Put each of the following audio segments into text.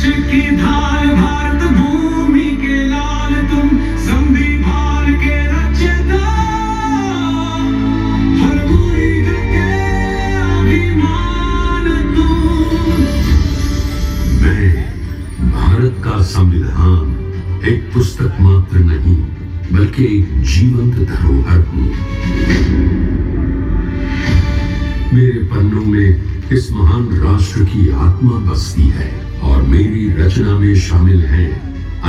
की धार भारत भूमि के लाल तुम संविधान के रचना हर मुरीद के अभिमान तुम। मैं भारत का संविधान एक पुस्तक मात्र नहीं बल्कि एक जीवंत धरोहर हूं। मेरे पन्नों में इस महान राष्ट्र की आत्मा बसती है और मेरी रचना में शामिल हैं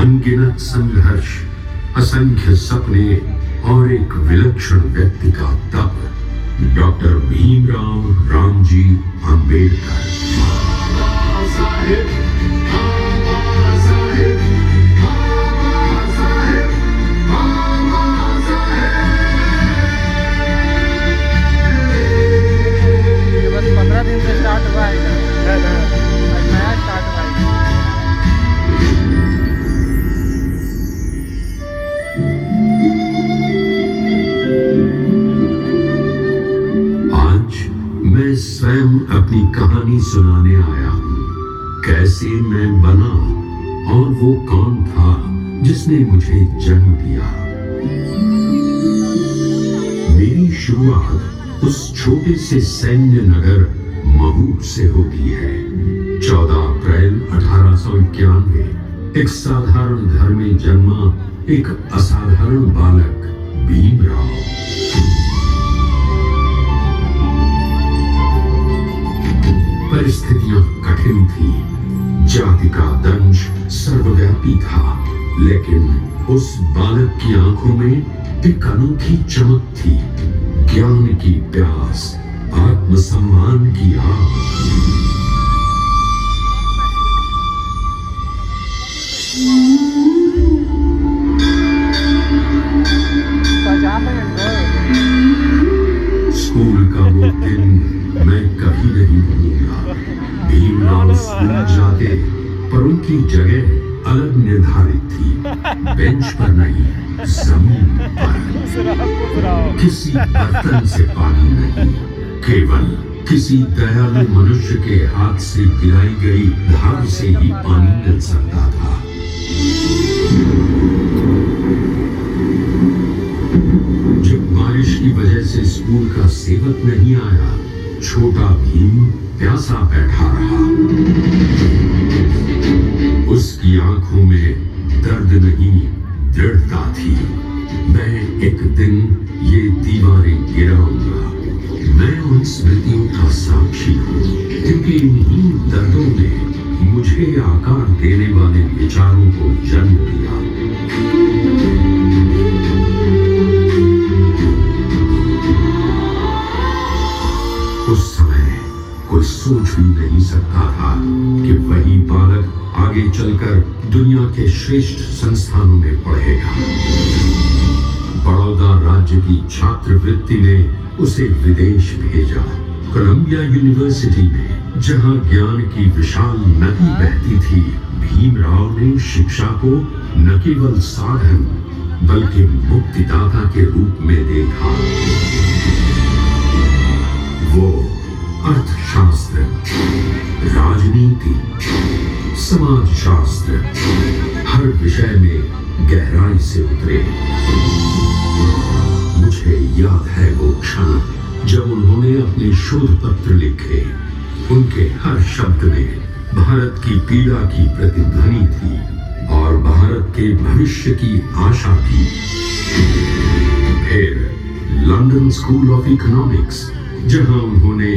अनगिनत संघर्ष, असंख्य सपने और एक विलक्षण व्यक्ति का तप, डॉक्टर भीमराव रामजी अंबेडकर। बस 15 दिन से स्टार्ट हुआ है नया स्टार्ट हुआ है। आज मैं स्वयं अपनी कहानी सुनाने आया हूँ। कैसे मैं बना और वो कौन था जिसने मुझे जन्म दिया। मेरी शुरुआत उस छोटे से सैन्य नगर महू से होती है। 14 अप्रैल 1891 एक साधारण घर में जन्मा एक असाधारण बालक भीमराव। परिस्थितियां कठिन थी, जाति का दंश सर्वव्यापी था, लेकिन उस बालक की आंखों में एक अनोखी चमक थी, ज्ञान की प्यास, आत्मसम्मान की आग। स्कूल का वो दिन मैं कभी नहीं भूलूंगा। भीमराव स्कूल जाते पर उनकी जगह अलग निर्धारित थी, बेंच पर नहीं, जमीन पर। किसी बर्तन से पानी नहीं, केवल किसी दयालु मनुष्य के हाथ से गिराई गई धार से ही पानी मिल सकता था। जब बारिश की वजह से स्कूल का सेवक नहीं आया, छोटा भीम प्यासा बैठा रहा। उसकी आंखों में दर्द नहीं, दृढ़ता थी। मैं एक दिन ये दीवारें गिराऊंगा। मैं उन स्मृतियों का साक्षी हूँ, क्योंकि इन्हीं दर्दों ने मुझे आकार देने वाले विचारों को जन्म दिया। उस समय कोई सोच भी नहीं सकता था कि वही बालक आगे चलकर दुनिया के श्रेष्ठ संस्थानों में पढ़ेगा। बड़ौदा राज्य की छात्रवृत्ति ने उसे विदेश भेजा। कोलंबिया यूनिवर्सिटी में, जहां ज्ञान की विशाल नदी बहती थी, भीमराव ने शिक्षा को न केवल साधन बल्कि मुक्तिदाता के रूप में देखा। वो अर्थशास्त्र, राजनीति, समाजशास्त्र, हर विषय में गहराई से उतरे। मुझे याद है वो क्षण जब उन्होंने अपने शोध पत्र लिखे। उनके हर शब्द में भारत की पीड़ा की प्रतिध्वनि थी और भारत के भविष्य की आशा थी। फिर लंदन स्कूल ऑफ इकोनॉमिक्स, जहां उन्होंने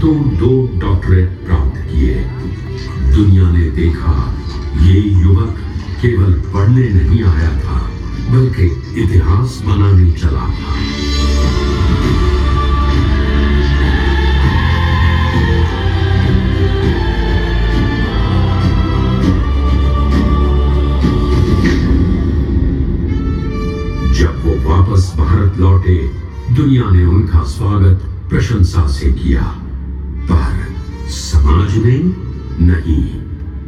दो डॉक्टरेट प्राप्त किए। दुनिया ने देखा ये युवक केवल पढ़ने नहीं आया था, बल्कि इतिहास बनाने चला था। जब वो वापस भारत लौटे, दुनिया ने उनका स्वागत प्रशंसा से किया, पर समाज ने नहीं।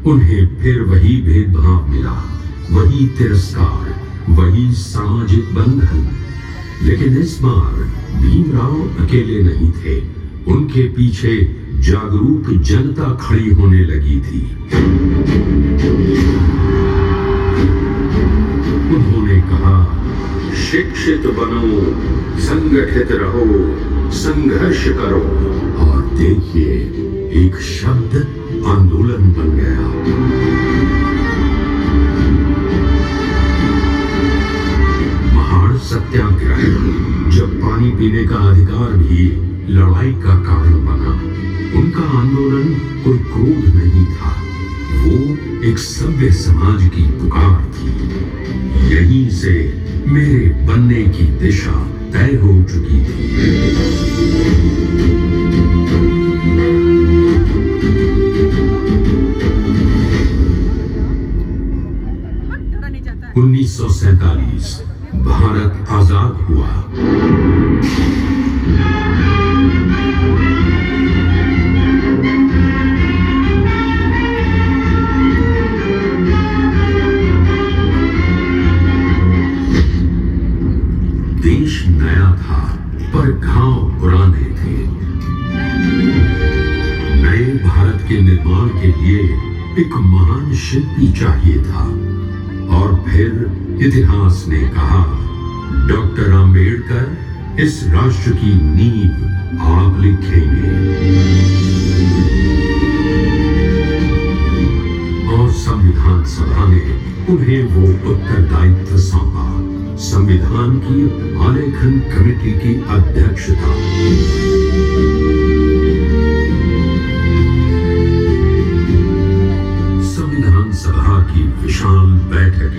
उन्हें फिर वही भेदभाव मिला, वही तिरस्कार, वही सामाजिक बंधन। लेकिन इस बार भीमराव अकेले नहीं थे। उनके पीछे जागरूक जनता खड़ी होने लगी थी। शिक्षित बनो, संगठित रहो, संघर्ष करो। और देखिए, एक शब्द आंदोलन बन गया। महान सत्याग्रह, जब पानी पीने का अधिकार भी लड़ाई का कारण बना। उनका आंदोलन कोई क्रोध नहीं था, वो एक सभ्य समाज की पुकार थी। यहीं से मेरे बनने की दिशा तय हो चुकी थी। नहीं 1947 भारत आजाद हुआ। देश नया था, पर घाव पुराने थे। नए भारत के निर्माण के लिए एक महान शिल्पी चाहिए था। और फिर इतिहास ने कहा, डॉक्टर आंबेडकर इस राष्ट्र की नींव आप लिखेंगे। और संविधान सभा ने उन्हें वो उत्तरदायित्व सौंपा। संविधान की आलेखन कमेटी की अध्यक्षता। संविधान सभा की विशाल बैठक